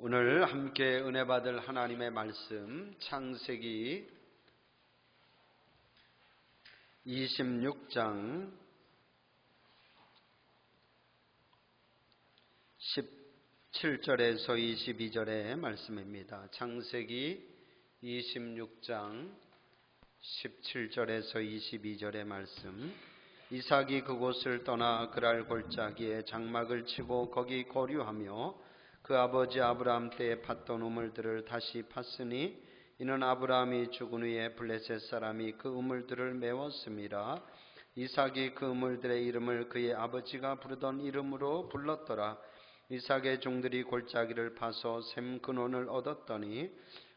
오늘 함께 은혜 받을 하나님의 말씀 창세기 26장 17절에서 22절의 말씀입니다. 창세기 26장 17절에서 22절의 말씀. 이삭이 그곳을 떠나 그랄 골짜기에 장막을 치고 거기 거류하며 그 아버지 아브라함 때에 팠던 우물들을 다시 팠으니 이는 아브라함이 죽은 후에 블레셋 사람이 그 우물들을 메웠음이라. 이삭이 그 우물들의 이름을 그의 아버지가 부르던 이름으로 불렀더라. 이삭의 종들이 골짜기를 파서 샘 근원을 얻었더니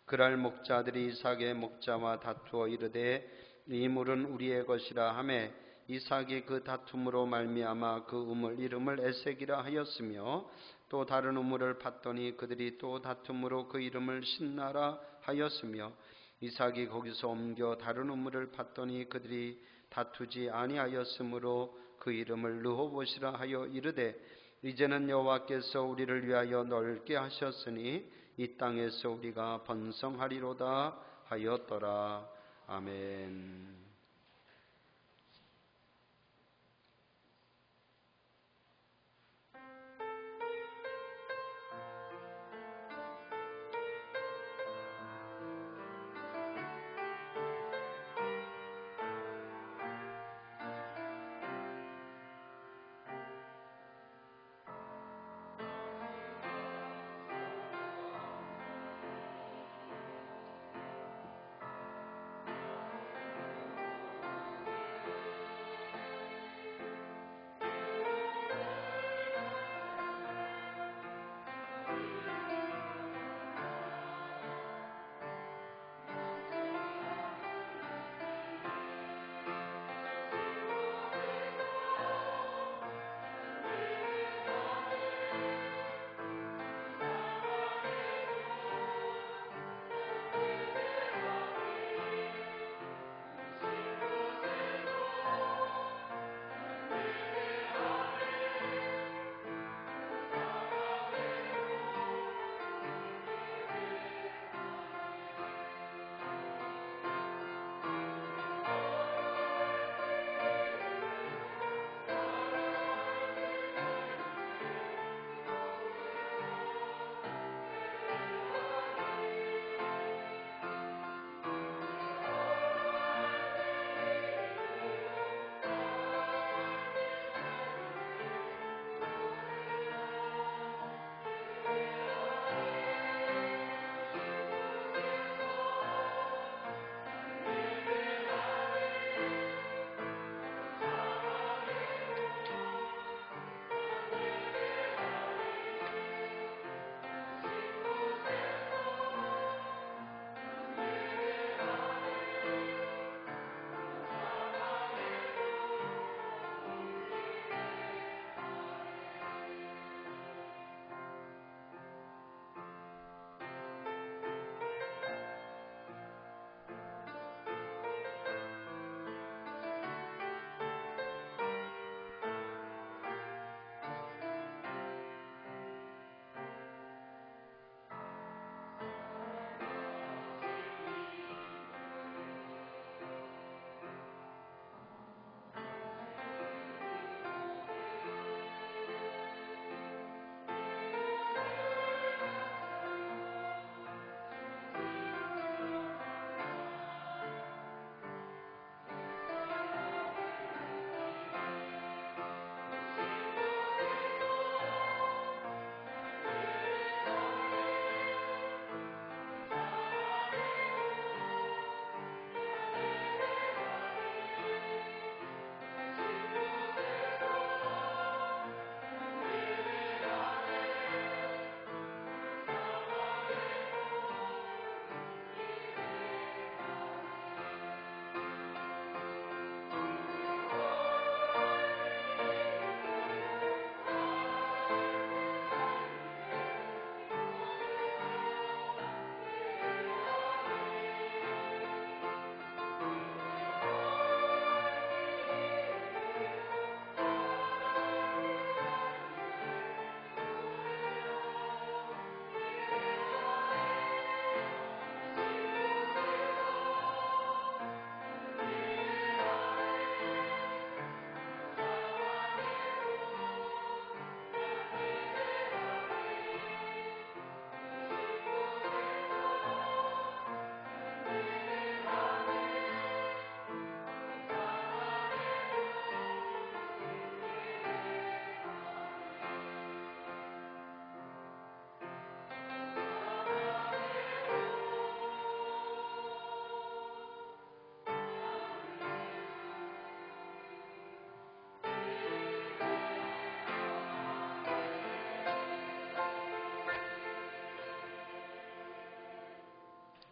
그랄 목자들이 이삭의 목자와 다투어 이르되 이 물은 우리의 것이라 하매 이삭이 그 다툼으로 말미암아 그 우물 이름을 에색이라 하였으며 또 다른 우물을 팠더니 그들이 또 다툼으로 그 이름을 신나라 하였으며 이삭이 거기서 옮겨 다른 우물을 팠더니 그들이 다투지 아니하였으므로 그 이름을 르호봇이라 하여 이르되 이제는 여호와께서 우리를 위하여 넓게 하셨으니 이 땅에서 우리가 번성하리로다 하였더라. 아멘.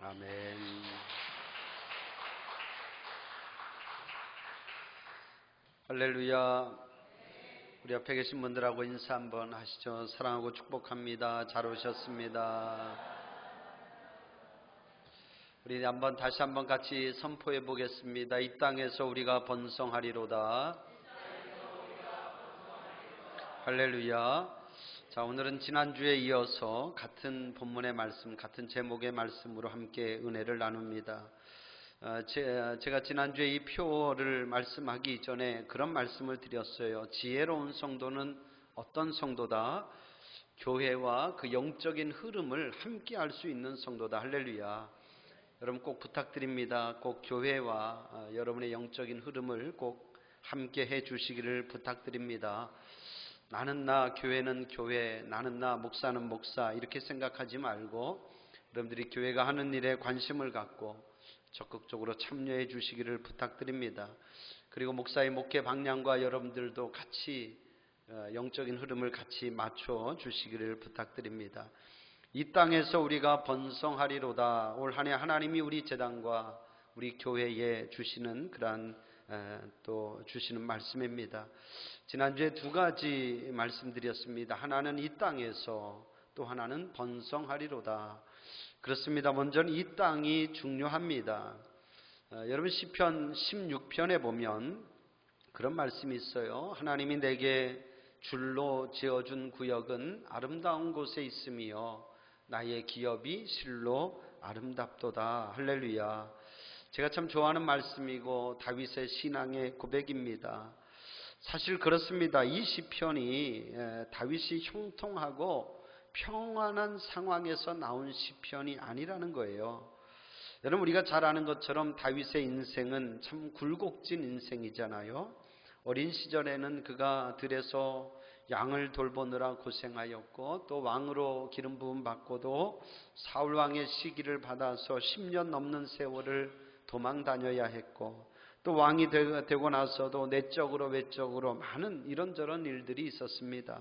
아멘. 할렐루야. 우리 옆에 계신 분들하고 인사 한번 하시죠. 사랑하고 축복합니다. 잘 오셨습니다. 우리 다시 한번 같이 선포해 보겠습니다. 이 땅에서 우리가 번성하리로다. 할렐루야. 자, 오늘은 지난주에 이어서 같은 본문의 말씀, 같은 제목의 말씀으로 함께 은혜를 나눕니다. 제가 지난주에 이 표를 말씀하기 전에 그런 말씀을 드렸어요. 지혜로운 성도는 어떤 성도다? 교회와 그 영적인 흐름을 함께 할 수 있는 성도다. 할렐루야. 여러분 꼭 부탁드립니다. 꼭 교회와 여러분의 영적인 흐름을 꼭 함께 해 주시기를 부탁드립니다. 나는 나, 교회는 교회, 나는 나, 목사는 목사 이렇게 생각하지 말고 여러분들이 교회가 하는 일에 관심을 갖고 적극적으로 참여해 주시기를 부탁드립니다. 그리고 목사의 목회 방향과 여러분들도 같이 영적인 흐름을 같이 맞춰 주시기를 부탁드립니다. 이 땅에서 우리가 번성하리로다. 올 한 해 하나님이 우리 제단과 우리 교회에 주시는 그러한 또 주시는 말씀입니다. 지난주에 두 가지 말씀드렸습니다. 하나는 이 땅에서, 또 하나는 번성하리로다. 그렇습니다. 먼저는 이 땅이 중요합니다. 여러분 시편 16편에 보면 그런 말씀이 있어요. 하나님이 내게 줄로 지어준 구역은 아름다운 곳에 있으며 나의 기업이 실로 아름답도다. 할렐루야. 제가 참 좋아하는 말씀이고 다윗의 신앙의 고백입니다. 사실 그렇습니다. 이 시편이 다윗이 형통하고 평안한 상황에서 나온 시편이 아니라는 거예요. 여러분 우리가 잘 아는 것처럼 다윗의 인생은 참 굴곡진 인생이잖아요. 어린 시절에는 그가 들에서 양을 돌보느라 고생하였고, 또 왕으로 기름 부음 받고도 사울 왕의 시기를 받아서 10년 넘는 세월을 도망 다녀야 했고, 또 왕이 되고 나서도 내적으로 외적으로 많은 이런저런 일들이 있었습니다.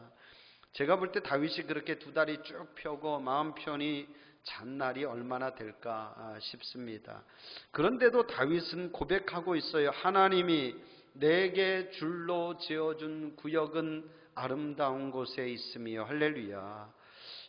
제가 볼 때 다윗이 그렇게 두 다리 쭉 펴고 마음 편히 잔 날이 얼마나 될까 싶습니다. 그런데도 다윗은 고백하고 있어요. 하나님이 내게 줄로 지어준 구역은 아름다운 곳에 있으며. 할렐루야.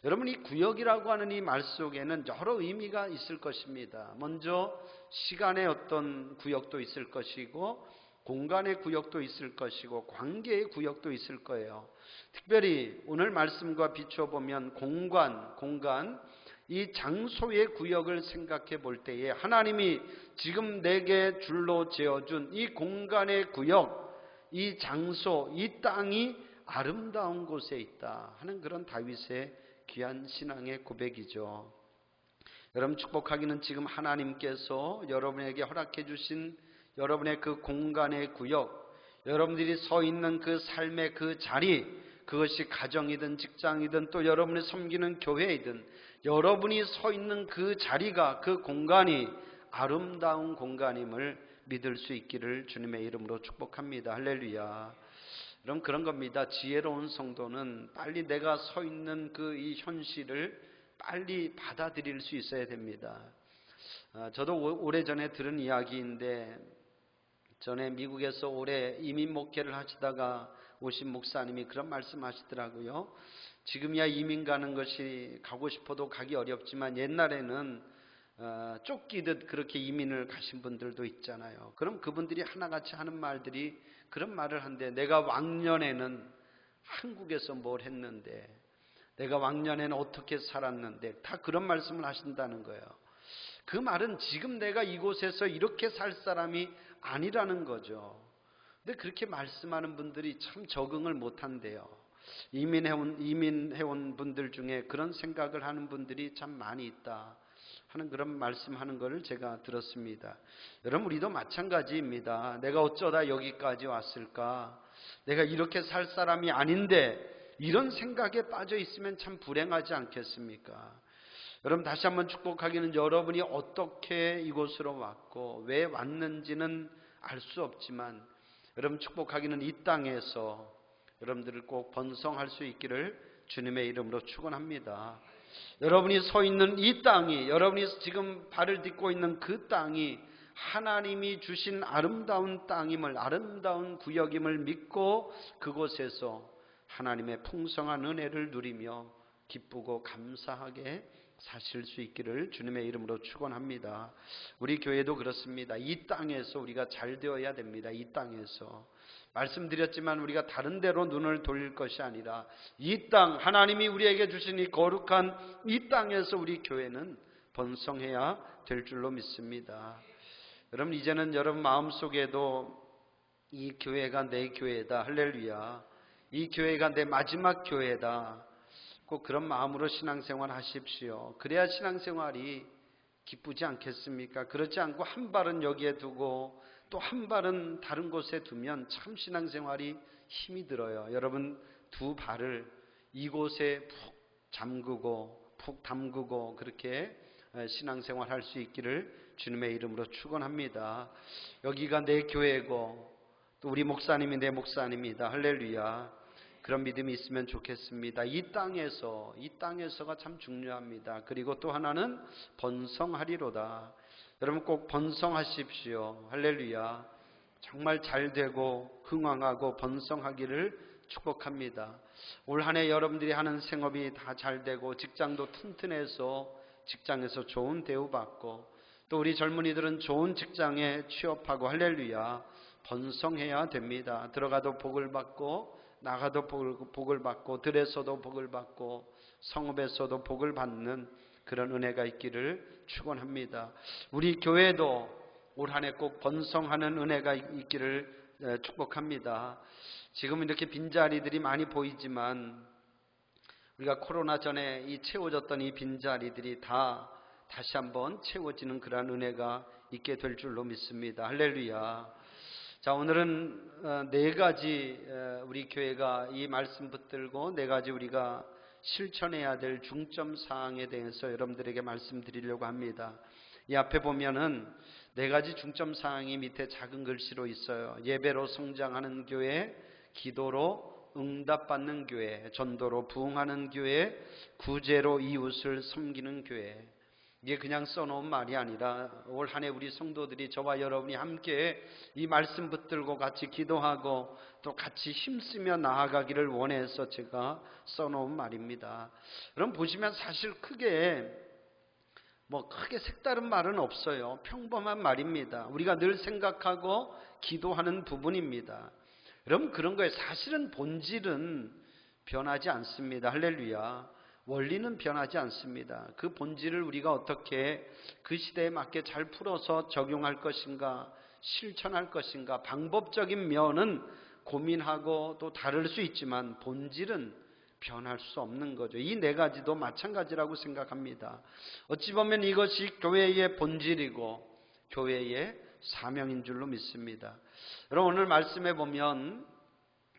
여러분 이 구역이라고 하는 이 말 속에는 여러 의미가 있을 것입니다. 먼저 시간의 어떤 구역도 있을 것이고, 공간의 구역도 있을 것이고, 관계의 구역도 있을 거예요. 특별히 오늘 말씀과 비춰보면 공간, 이 장소의 구역을 생각해 볼 때에 하나님이 지금 내게 줄로 지어준 이 공간의 구역, 이 장소, 이 땅이 아름다운 곳에 있다 하는 그런 다윗의 귀한 신앙의 고백이죠. 여러분 축복하기는 지금 하나님께서 여러분에게 허락해 주신 여러분의 그 공간의 구역, 여러분들이 서 있는 그 삶의 그 자리, 그것이 가정이든 직장이든 또 여러분이 섬기는 교회이든 여러분이 서 있는 그 자리가, 그 공간이 아름다운 공간임을 믿을 수 있기를 주님의 이름으로 축복합니다. 할렐루야. 그럼 그런 겁니다. 지혜로운 성도는 빨리 내가 서 있는 그 이 현실을 빨리 받아들일 수 있어야 됩니다. 저도 오래전에 들은 이야기인데, 전에 미국에서 오래 이민 목회를 하시다가 오신 목사님이 그런 말씀 하시더라고요. 지금이야 이민 가는 것이 가고 싶어도 가기 어렵지만 옛날에는 쫓기듯 그렇게 이민을 가신 분들도 있잖아요. 그럼 그분들이 하나같이 하는 말들이 그런 말을 한대. 내가 왕년에는 한국에서 뭘 했는데, 내가 왕년에는 어떻게 살았는데, 다 그런 말씀을 하신다는 거예요. 그 말은 지금 내가 이곳에서 이렇게 살 사람이 아니라는 거죠. 근데 그렇게 말씀하는 분들이 참 적응을 못한대요. 이민해온 분들 중에 그런 생각을 하는 분들이 참 많이 있다 하는 그런 말씀하는 것을 제가 들었습니다. 여러분 우리도 마찬가지입니다. 내가 어쩌다 여기까지 왔을까? 내가 이렇게 살 사람이 아닌데, 이런 생각에 빠져 있으면 참 불행하지 않겠습니까? 여러분 다시 한번 축복하기는 여러분이 어떻게 이곳으로 왔고 왜 왔는지는 알 수 없지만, 여러분 축복하기는 이 땅에서 여러분들을 꼭 번성할 수 있기를 주님의 이름으로 축원합니다. 여러분이 서 있는 이 땅이, 여러분이 지금 발을 딛고 있는 그 땅이 하나님이 주신 아름다운 땅임을, 아름다운 구역임을 믿고 그곳에서 하나님의 풍성한 은혜를 누리며 기쁘고 감사하게 사실 수 있기를 주님의 이름으로 축원합니다. 우리 교회도 그렇습니다. 이 땅에서 우리가 잘 되어야 됩니다. 이 땅에서 말씀드렸지만 우리가 다른 데로 눈을 돌릴 것이 아니라 이 땅, 하나님이 우리에게 주신 이 거룩한 이 땅에서 우리 교회는 번성해야 될 줄로 믿습니다. 여러분, 이제는 여러분 마음속에도 이 교회가 내 교회다, 할렐루야, 이 교회가 내 마지막 교회다, 꼭 그런 마음으로 신앙생활 하십시오. 그래야 신앙생활이 기쁘지 않겠습니까? 그렇지 않고 한 발은 여기에 두고 또 한 발은 다른 곳에 두면 참 신앙생활이 힘이 들어요. 여러분, 두 발을 이곳에 푹 잠그고 푹 담그고 그렇게 신앙생활 할 수 있기를 주님의 이름으로 축원합니다. 여기가 내 교회고 또 우리 목사님이 내 목사님이다, 할렐루야. 그런 믿음이 있으면 좋겠습니다. 이 땅에서가 참 중요합니다. 그리고 또 하나는 번성하리로다. 여러분 꼭 번성하십시오. 할렐루야. 정말 잘 되고 흥왕하고 번성하기를 축복합니다. 올 한 해 여러분들이 하는 생업이 다 잘 되고 직장도 튼튼해서 직장에서 좋은 대우받고 또 우리 젊은이들은 좋은 직장에 취업하고 할렐루야. 번성해야 됩니다. 들어가도 복을 받고 나가도 복을 받고 들에서도 복을 받고 성읍에서도 복을 받는 그런 은혜가 있기를 축원합니다. 우리 교회도 올 한 해 꼭 번성하는 은혜가 있기를 축복합니다. 지금 이렇게 빈자리들이 많이 보이지만 우리가 코로나 전에 이 채워졌던 이 빈자리들이 다 다시 한번 채워지는 그러한 은혜가 있게 될 줄로 믿습니다. 할렐루야. 자, 오늘은 네 가지 우리 교회가 이 말씀 붙들고 네 가지 우리가 실천해야 될 중점 사항에 대해서 여러분들에게 말씀드리려고 합니다. 이 앞에 보면은 네 가지 중점 사항이 밑에 작은 글씨로 있어요. 예배로 성장하는 교회, 기도로 응답받는 교회, 전도로 부흥하는 교회, 구제로 이웃을 섬기는 교회. 이게 그냥 써놓은 말이 아니라 올 한 해 우리 성도들이 저와 여러분이 함께 이 말씀 붙들고 같이 기도하고 또 같이 힘쓰며 나아가기를 원해서 제가 써놓은 말입니다. 그럼 보시면 사실 크게 색다른 말은 없어요. 평범한 말입니다. 우리가 늘 생각하고 기도하는 부분입니다. 여러분, 그런 거에 사실은 본질은 변하지 않습니다. 할렐루야. 원리는 변하지 않습니다. 그 본질을 우리가 어떻게 그 시대에 맞게 잘 풀어서 적용할 것인가, 실천할 것인가, 방법적인 면은 고민하고 또 다를 수 있지만 본질은 변할 수 없는 거죠. 이 네 가지도 마찬가지라고 생각합니다. 어찌 보면 이것이 교회의 본질이고 교회의 사명인 줄로 믿습니다. 여러분, 오늘 말씀에 보면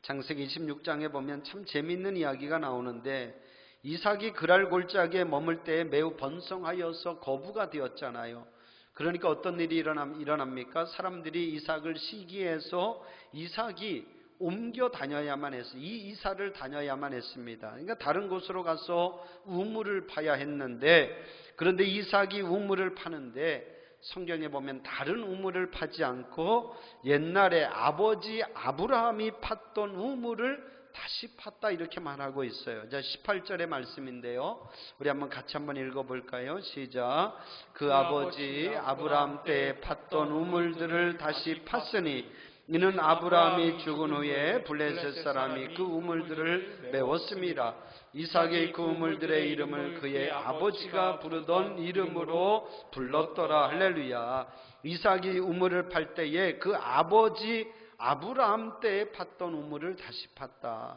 창세기 26장에 보면 참 재미있는 이야기가 나오는데 이삭이 그랄 골짜기에 머물 때에 매우 번성하여서 거부가 되었잖아요. 그러니까 어떤 일이 일어납니까? 사람들이 이삭을 시기해서 이삭이 옮겨 다녀야만 했어요. 이 이사를 다녀야만 했습니다. 그러니까 다른 곳으로 가서 우물을 파야 했는데, 그런데 이삭이 우물을 파는데 성경에 보면 다른 우물을 파지 않고 옛날에 아버지 아브라함이 팠던 우물을 다시 팠다 이렇게 말하고 있어요. 자, 18절의 말씀인데요. 우리 한번 같이 한번 읽어볼까요? 시작. 그 아버지 아브라함 때에 팠던 우물들을 다시 팠으니 이는 아브라함이 죽은 후에 블레셋 사람이 그 우물들을 메웠습니다. 이삭이 그 우물들의 이름을 그의 아버지가 부르던 이름으로 불렀더라. 할렐루야. 이삭이 우물을 팔 때에 그 아버지 아브라함 때에 팠던 우물을 다시 팠다.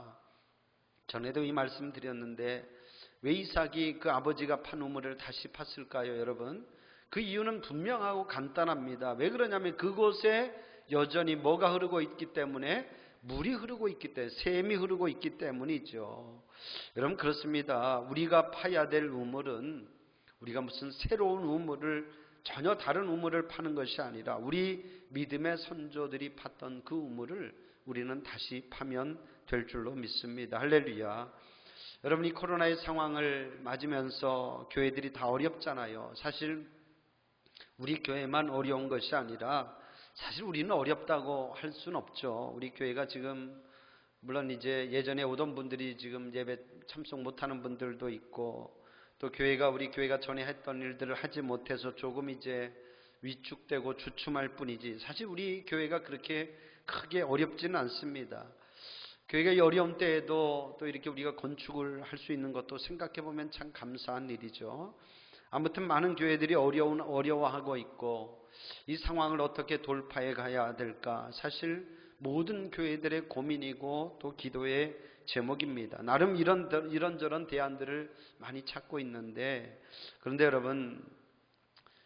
전에도 이 말씀 드렸는데 왜 이삭이 그 아버지가 판 우물을 다시 팠을까요, 여러분? 그 이유는 분명하고 간단합니다. 왜 그러냐면 그곳에 여전히 뭐가 흐르고 있기 때문에, 물이 흐르고 있기 때문에, 샘이 흐르고 있기 때문이죠. 여러분, 그렇습니다. 우리가 파야 될 우물은 우리가 무슨 새로운 우물을, 전혀 다른 우물을 파는 것이 아니라 우리 믿음의 선조들이 팠던 그 우물을 우리는 다시 파면 될 줄로 믿습니다. 할렐루야. 여러분이 코로나의 상황을 맞으면서 교회들이 다 어렵잖아요. 사실 우리 교회만 어려운 것이 아니라 사실 우리는 어렵다고 할 수는 없죠. 우리 교회가 지금 물론 이제 예전에 오던 분들이 지금 예배 참석 못하는 분들도 있고, 또 우리 교회가 전에 했던 일들을 하지 못해서 조금 이제 위축되고 주춤할 뿐이지, 사실 우리 교회가 그렇게 크게 어렵지는 않습니다. 교회가 이 어려운 때에도 또 이렇게 우리가 건축을 할 수 있는 것도 생각해 보면 참 감사한 일이죠. 아무튼 많은 교회들이 어려워하고 있고, 이 상황을 어떻게 돌파해 가야 될까, 사실 모든 교회들의 고민이고 또 기도의 제목입니다. 나름 이런저런 대안들을 많이 찾고 있는데, 그런데 여러분,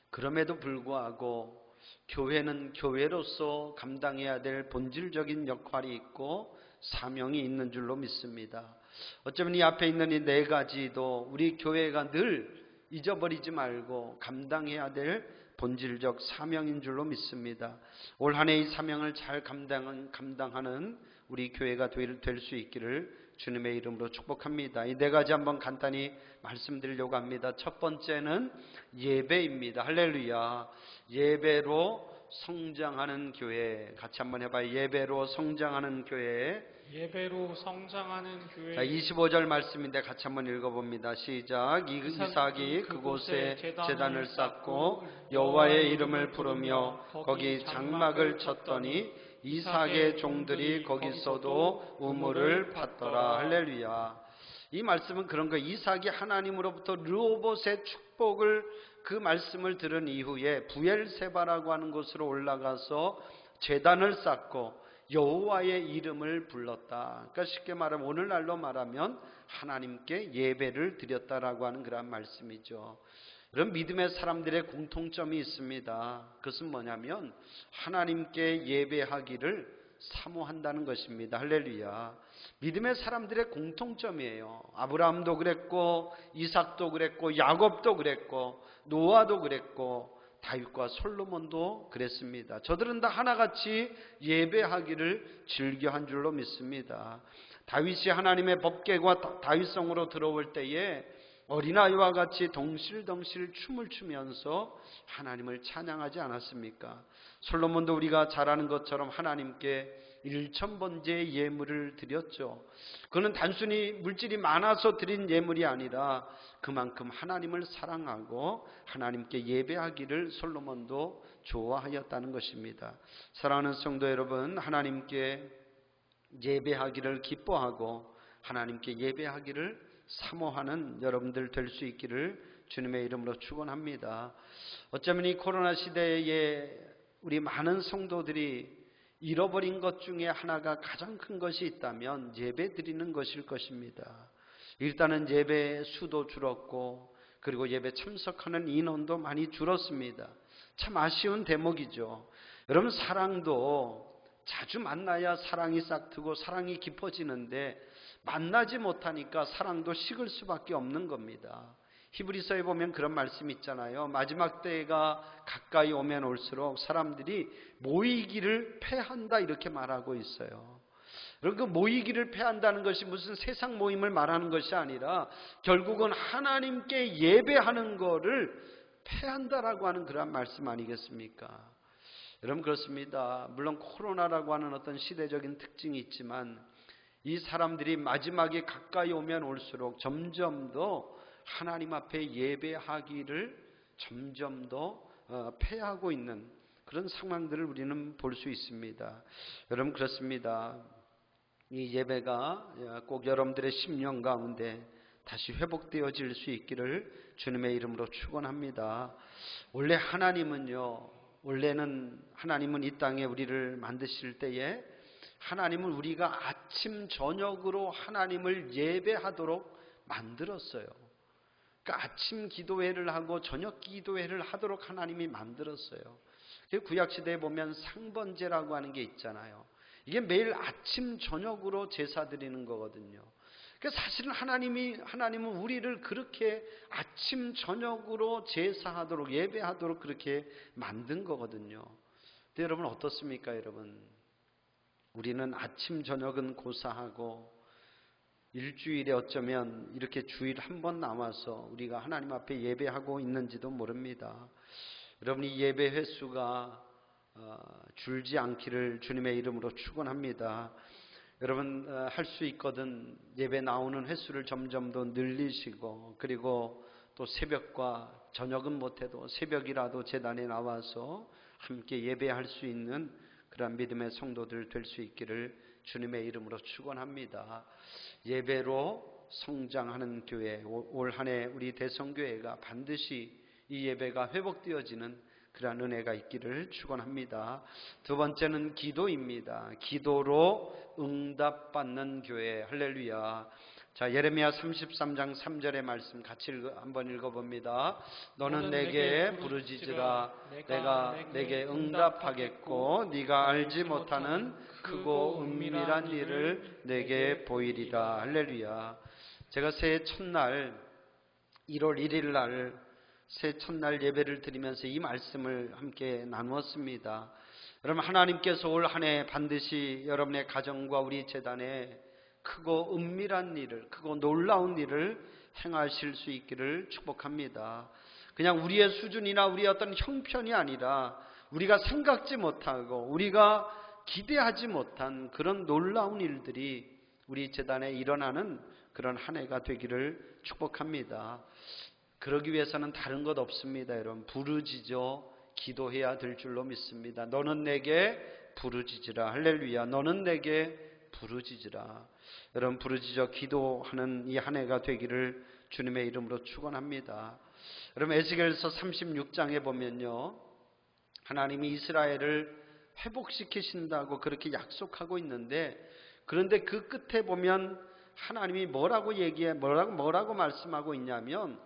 그럼에도 불구하고 교회는 교회로서 감당해야 될 본질적인 역할이 있고 사명이 있는 줄로 믿습니다. 어쩌면 이 앞에 있는 이 네 가지도 우리 교회가 늘 잊어버리지 말고 감당해야 될 본질적 사명인 줄로 믿습니다. 올 한 해 이 사명을 잘 감당하는 우리 교회가 될 수 있기를 주님의 이름으로 축복합니다. 이 네 가지 한번 간단히 말씀드리려고 합니다. 첫 번째는 예배입니다. 할렐루야. 예배로 성장하는 교회. 같이 한번 해봐요. 예배로 성장하는 교회. 예배로 성장하는 교회. 자, 25절 말씀인데 같이 한번 읽어봅니다. 시작. 이삭이 그곳에 제단을 쌓고 여호와의 이름을 부르며 거기 장막을 쳤더니 이삭의 종들이 거기서도 우물을 팠더라. 할렐루야. 이 말씀은 그런 거예요. 이삭이 하나님으로부터 르호봇의 축복을, 그 말씀을 들은 이후에 부엘세바라고 하는 곳으로 올라가서 제단을 쌓고 여호와의 이름을 불렀다. 그러니까 쉽게 말하면, 오늘날로 말하면 하나님께 예배를 드렸다라고 하는 그런 말씀이죠. 이런 믿음의 사람들의 공통점이 있습니다. 그것은 뭐냐면 하나님께 예배하기를 사모한다는 것입니다. 할렐루야. 믿음의 사람들의 공통점이에요. 아브라함도 그랬고, 이삭도 그랬고, 야곱도 그랬고, 노아도 그랬고, 다윗과 솔로몬도 그랬습니다. 저들은 다 하나같이 예배하기를 즐겨한 줄로 믿습니다. 다윗이 하나님의 법궤가 다윗성으로 들어올 때에 어린아이와 같이 덩실덩실 춤을 추면서 하나님을 찬양하지 않았습니까? 솔로몬도 우리가 잘 아는 것처럼 하나님께 1,000번제의 예물을 드렸죠. 그는 단순히 물질이 많아서 드린 예물이 아니라 그만큼 하나님을 사랑하고 하나님께 예배하기를 솔로몬도 좋아하였다는 것입니다. 사랑하는 성도 여러분, 하나님께 예배하기를 기뻐하고 하나님께 예배하기를 사모하는 여러분들 될 수 있기를 주님의 이름으로 축원합니다. 어쩌면 이 코로나 시대에 우리 많은 성도들이 잃어버린 것 중에 하나가, 가장 큰 것이 있다면 예배 드리는 것일 것입니다. 일단은 예배 수도 줄었고, 그리고 예배 참석하는 인원도 많이 줄었습니다. 참 아쉬운 대목이죠. 여러분, 사랑도 자주 만나야 사랑이 싹트고 사랑이 깊어지는데 만나지 못하니까 사랑도 식을 수밖에 없는 겁니다. 히브리서에 보면 그런 말씀이 있잖아요. 마지막 때가 가까이 오면 올수록 사람들이 모이기를 패한다, 이렇게 말하고 있어요. 여러분, 그 모이기를 패한다는 것이 무슨 세상 모임을 말하는 것이 아니라 결국은 하나님께 예배하는 거를 패한다라고 하는 그런 말씀 아니겠습니까? 여러분, 그렇습니다. 물론 코로나라고 하는 어떤 시대적인 특징이 있지만 이 사람들이 마지막에 가까이 오면 올수록 점점 더 하나님 앞에 예배하기를 점점 더 패하고 있는 그런 상황들을 우리는 볼 수 있습니다. 여러분, 그렇습니다. 이 예배가 꼭 여러분들의 심령 가운데 다시 회복되어질 수 있기를 주님의 이름으로 축원합니다. 원래는 하나님은 이 땅에 우리를 만드실 때에 하나님은 우리가 아침 저녁으로 하나님을 예배하도록 만들었어요. 그러니까 아침 기도회를 하고 저녁 기도회를 하도록 하나님이 만들었어요. 구약시대에 보면 상번제라고 하는 게 있잖아요. 이게 매일 아침 저녁으로 제사 드리는 거거든요. 그러니까 사실은 하나님은 우리를 그렇게 아침 저녁으로 제사하도록, 예배하도록 그렇게 만든 거거든요. 근데 여러분, 어떻습니까? 여러분, 우리는 아침 저녁은 고사하고 일주일에 어쩌면 이렇게 주일 한 번 남아서 우리가 하나님 앞에 예배하고 있는지도 모릅니다. 여러분이 예배 횟수가 줄지 않기를 주님의 이름으로 축원합니다. 여러분 할 수 있거든 예배 나오는 횟수를 점점 더 늘리시고, 그리고 또 새벽과 저녁은 못해도 새벽이라도 제단에 나와서 함께 예배할 수 있는 그런 믿음의 성도들 될 수 있기를 주님의 이름으로 축원합니다. 예배로 성장하는 교회, 올 한 해 우리 대성교회가 반드시 이 예배가 회복되어지는 그러한 은혜가 있기를 축원합니다. 두 번째는 기도입니다. 기도로 응답받는 교회. 할렐루야. 자, 예레미야 33장 3절의 말씀 같이 한번 읽어봅니다. 너는 내게 부르짖으라. 내가 내게 응답하겠고 네가 알지 못하는 크고 은밀한 일을 내게 보이리라. 할렐루야. 제가 새해 첫날 1월 1일 날 새 첫날 예배를 드리면서 이 말씀을 함께 나누었습니다. 여러분, 하나님께서 올 한 해 반드시 여러분의 가정과 우리 재단에 크고 은밀한 일을, 크고 놀라운 일을 행하실 수 있기를 축복합니다. 그냥 우리의 수준이나 우리의 어떤 형편이 아니라 우리가 생각지 못하고 우리가 기대하지 못한 그런 놀라운 일들이 우리 재단에 일어나는 그런 한 해가 되기를 축복합니다. 그러기 위해서는 다른 것 없습니다. 여러분, 부르짖어 기도해야 될 줄로 믿습니다. 너는 내게 부르짖으라. 할렐루야. 너는 내게 부르짖으라. 여러분, 부르짖어 기도하는 이 한 해가 되기를 주님의 이름으로 축원합니다. 여러분, 에스겔서 36장에 보면요, 하나님이 이스라엘을 회복시키신다고 그렇게 약속하고 있는데, 그런데 그 끝에 보면 하나님이 뭐라고 말씀하고 있냐면,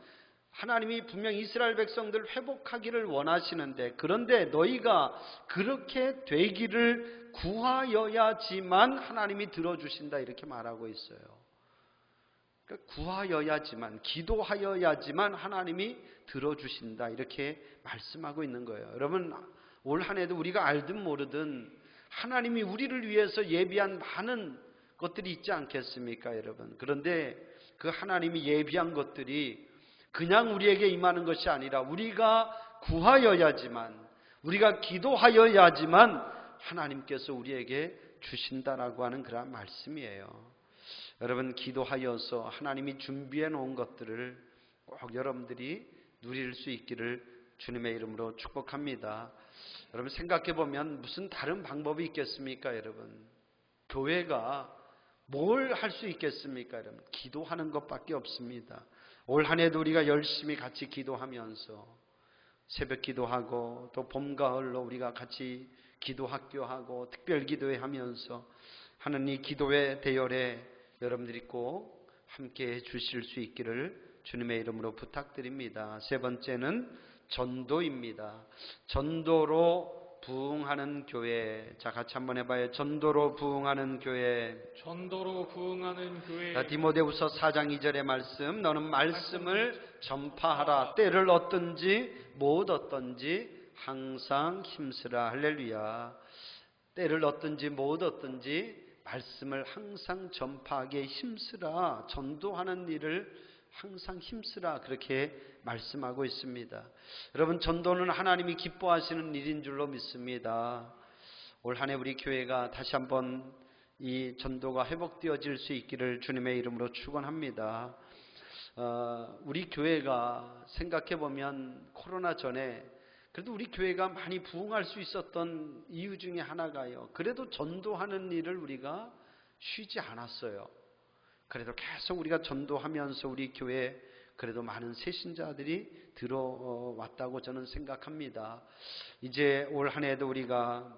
하나님이 분명 이스라엘 백성들 회복하기를 원하시는데, 그런데 너희가 그렇게 되기를 구하여야지만 하나님이 들어주신다, 이렇게 말하고 있어요. 그러니까 구하여야지만, 기도하여야지만 하나님이 들어주신다, 이렇게 말씀하고 있는 거예요. 여러분, 올 한 해도 우리가 알든 모르든 하나님이 우리를 위해서 예비한 많은 것들이 있지 않겠습니까, 여러분? 그런데 그 하나님이 예비한 것들이 그냥 우리에게 임하는 것이 아니라 우리가 구하여야지만, 우리가 기도하여야지만 하나님께서 우리에게 주신다라고 하는 그런 말씀이에요. 여러분, 기도하여서 하나님이 준비해 놓은 것들을 꼭 여러분들이 누릴 수 있기를 주님의 이름으로 축복합니다. 여러분, 생각해 보면 무슨 다른 방법이 있겠습니까, 여러분? 교회가 뭘 할 수 있겠습니까, 여러분? 기도하는 것밖에 없습니다. 올 한 해도 우리가 열심히 같이 기도하면서 새벽 기도하고 또 봄, 가을로 우리가 같이 기도학교하고 특별 기도회 하면서 하는 이 기도회 대열에 여러분들이 꼭 함께 해 주실 수 있기를 주님의 이름으로 부탁드립니다. 세 번째는 전도입니다. 전도로 부흥하는 교회. 자, 같이 한번 해봐요. 전도로 부흥하는 교회. 전도로 부흥하는 교회. 자, 디모데후서 4장 2절의 말씀. 너는 말씀을 전파하라. 때를 얻든지 못 얻든지 항상 힘쓰라. 할렐루야. 때를 얻든지 못 얻든지 말씀을 항상 전파하게 힘쓰라. 전도하는 일을 항상 힘쓰라, 그렇게 말씀하고 있습니다. 여러분, 전도는 하나님이 기뻐하시는 일인 줄로 믿습니다. 올 한 해 우리 교회가 다시 한번 이 전도가 회복되어질 수 있기를 주님의 이름으로 축원합니다. 우리 교회가 생각해 보면 코로나 전에 그래도 우리 교회가 많이 부흥할 수 있었던 이유 중에 하나가요, 그래도 전도하는 일을 우리가 쉬지 않았어요. 그래도 계속 우리가 전도하면서 우리 교회에 그래도 많은 새신자들이 들어왔다고 저는 생각합니다. 이제 올 한 해도 우리가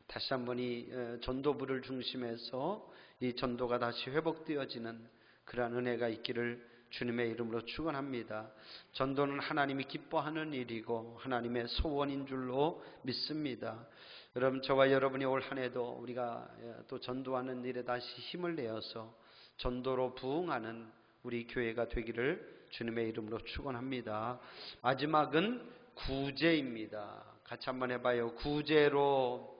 다시 한번 이 전도부를 중심해서 이 전도가 다시 회복되어지는 그러한 은혜가 있기를 주님의 이름으로 축원합니다. 전도는 하나님이 기뻐하는 일이고 하나님의 소원인 줄로 믿습니다. 여러분, 저와 여러분이 올 한 해도 우리가 또 전도하는 일에 다시 힘을 내어서 전도로 부흥하는 우리 교회가 되기를 주님의 이름으로 축원합니다. 마지막은 구제입니다. 같이 한번 해봐요. 구제로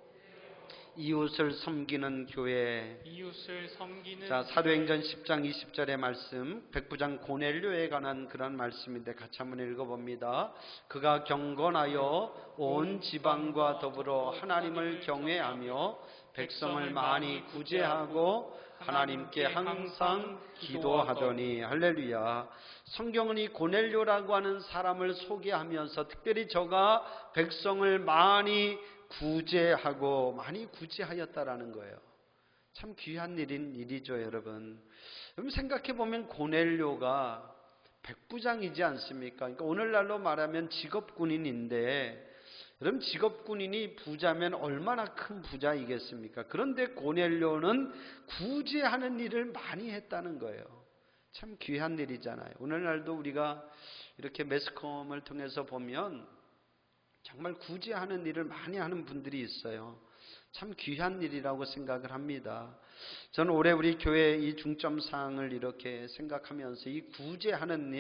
이웃을 섬기는 교회. 이웃을 섬기는 자, 사도행전 10장 20절의 말씀, 백부장 고넬료에 관한 그런 말씀인데 같이 한번 읽어봅니다. 그가 경건하여 온 지방과 더불어 하나님을 경외하며 백성을 많이 구제하고 하나님께 항상 기도하더니. 할렐루야. 성경은 이 고넬료라고 하는 사람을 소개하면서 특별히 저가 백성을 많이 구제하고 많이 구제하였다라는 거예요. 참 귀한 일이죠, 여러분. 여러분 생각해 보면 고넬료가 백부장이지 않습니까? 그러니까 오늘날로 말하면 직업군인인데, 여러분 직업군인이 부자면 얼마나 큰 부자이겠습니까? 그런데 고넬료는 구제하는 일을 많이 했다는 거예요. 참 귀한 일이잖아요. 오늘날도 우리가 이렇게 매스컴을 통해서 보면 정말 구제하는 일을 많이 하는 분들이 있어요. 참 귀한 일이라고 생각을 합니다. 저는 올해 우리 교회 이 중점사항을 이렇게 생각하면서 이 구제하는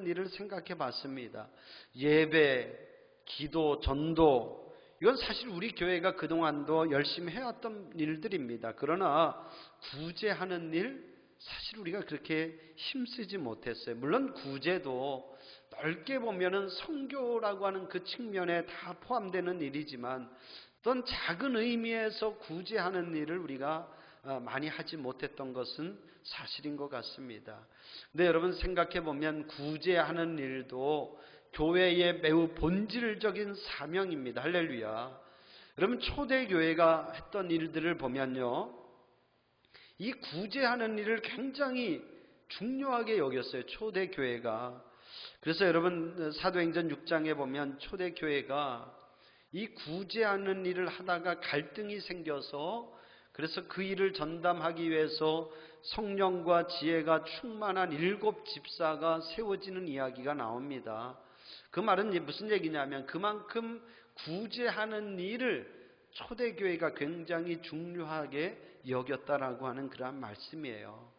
일을 생각해 봤습니다. 예배, 기도, 전도, 이건 사실 우리 교회가 그동안도 열심히 해왔던 일들입니다. 그러나 구제하는 일, 사실 우리가 그렇게 힘쓰지 못했어요. 물론 구제도 넓게 보면은 선교라고 하는 그 측면에 다 포함되는 일이지만 어떤 작은 의미에서 구제하는 일을 우리가 많이 하지 못했던 것은 사실인 것 같습니다. 근데 여러분 생각해 보면 구제하는 일도 교회의 매우 본질적인 사명입니다. 할렐루야. 여러분 초대교회가 했던 일들을 보면요, 이 구제하는 일을 굉장히 중요하게 여겼어요, 초대교회가. 그래서 여러분 사도행전 6장에 보면 초대교회가 이 구제하는 일을 하다가 갈등이 생겨서, 그래서 그 일을 전담하기 위해서 성령과 지혜가 충만한 7 집사가 세워지는 이야기가 나옵니다. 그 말은 무슨 얘기냐면 그만큼 구제하는 일을 초대교회가 굉장히 중요하게 여겼다라고 하는 그러한 말씀이에요.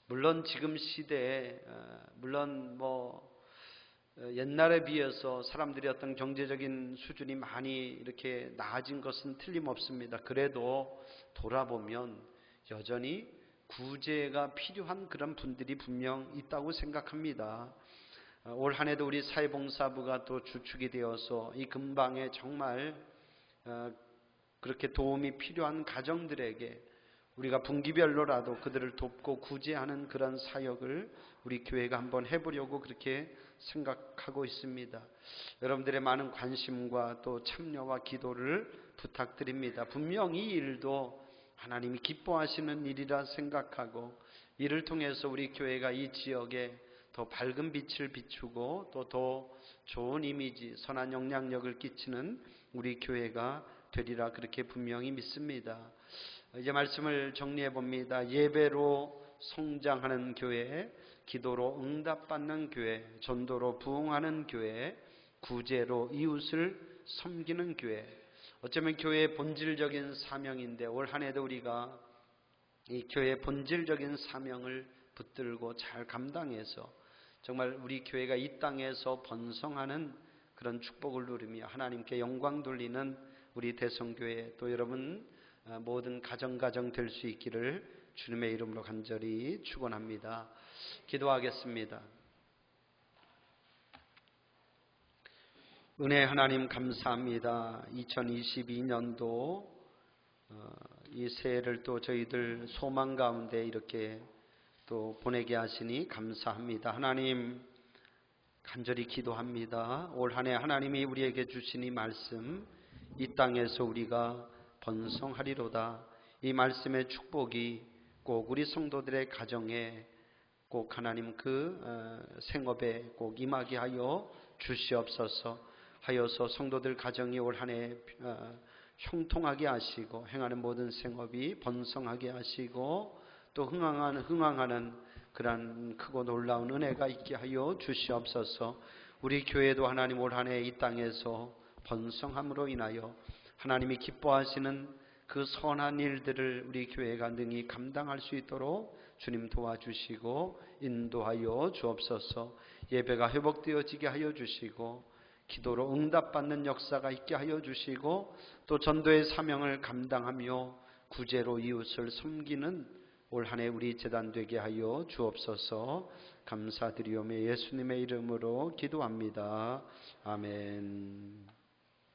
물론 지금 시대에 물론 옛날에 비해서 사람들이 어떤 경제적인 수준이 많이 이렇게 나아진 것은 틀림없습니다. 그래도 돌아보면 여전히 구제가 필요한 그런 분들이 분명 있다고 생각합니다. 올 한 해도 우리 사회봉사부가 또 주축이 되어서 이 근방에 정말 그렇게 도움이 필요한 가정들에게 우리가 분기별로라도 그들을 돕고 구제하는 그런 사역을 우리 교회가 한번 해보려고 그렇게 생각하고 있습니다. 여러분들의 많은 관심과 또 참여와 기도를 부탁드립니다. 분명히 이 일도 하나님이 기뻐하시는 일이라 생각하고, 이를 통해서 우리 교회가 이 지역에 더 밝은 빛을 비추고 또 더 좋은 이미지, 선한 영향력을 끼치는 우리 교회가 되리라 그렇게 분명히 믿습니다. 이제 말씀을 정리해 봅니다. 예배로 성장하는 교회, 기도로 응답받는 교회, 전도로 부흥하는 교회, 구제로 이웃을 섬기는 교회. 어쩌면 교회의 본질적인 사명인데 올 한 해도 우리가 이 교회의 본질적인 사명을 붙들고 잘 감당해서 정말 우리 교회가 이 땅에서 번성하는 그런 축복을 누리며 하나님께 영광 돌리는 우리 대성교회, 또 여러분 모든 가정 될 수 있기를 주님의 이름으로 간절히 축원합니다. 기도하겠습니다. 은혜 하나님 감사합니다. 2022년도 이 새해를 또 저희들 소망 가운데 이렇게 또 보내게 하시니 감사합니다. 하나님 간절히 기도합니다. 올 한 해 하나님이 우리에게 주신 이 말씀, 이 땅에서 우리가 번성하리로다. 이 말씀의 축복이 꼭 우리 성도들의 가정에, 꼭 하나님 그 생업에 꼭 임하게 하여 주시옵소서. 하여서 성도들 가정이 올 한 해 형통하게 하시고 행하는 모든 생업이 번성하게 하시고 또 흥황하는 그러한 크고 놀라운 은혜가 있게 하여 주시옵소서. 우리 교회도 하나님 올 한 해 이 땅에서 번성함으로 인하여 하나님이 기뻐하시는 그 선한 일들을 우리 교회가 능히 감당할 수 있도록 주님 도와주시고 인도하여 주옵소서. 예배가 회복되어지게 하여 주시고 기도로 응답받는 역사가 있게 하여 주시고 또 전도의 사명을 감당하며 구제로 이웃을 섬기는 올 한 해 우리 제단 되게 하여 주옵소서. 감사드리오며 예수님의 이름으로 기도합니다. 아멘.